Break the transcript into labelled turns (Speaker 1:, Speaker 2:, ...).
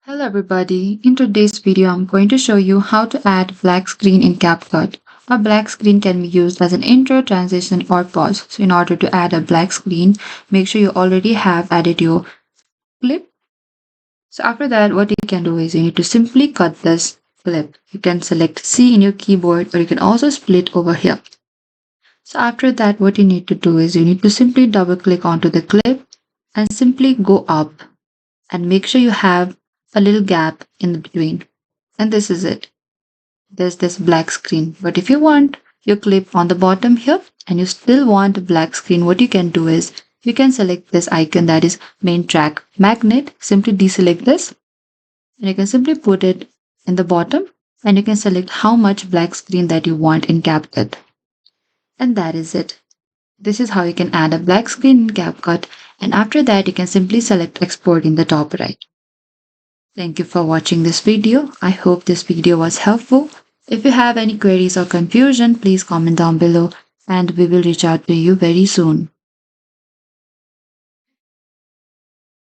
Speaker 1: Hello everybody, in today's video I'm going to show you how to add black screen in CapCut. A black screen can be used as an intro, transition or pause. So in order to add a black screen, make sure you already have added your clip. So after that, what you can do is you need to simply cut this clip. You can select C in your keyboard or you can also split over here. So after that, what you need to do is you need to simply double click onto the clip and simply go up and make sure you have a little gap in between. And this is it. There's this black screen. But if you want your clip on the bottom here and you still want a black screen, what you can do is you can select this icon that is main track magnet. Simply deselect this and you can simply put it in the bottom and you can select how much black screen that you want in CapCut. And that is it. This is how you can add a black screen in CapCut, and after that you can simply select export in the top right. Thank you for watching this video. I hope this video was helpful. If you have any queries or confusion, please comment down below and we will reach out to you very soon.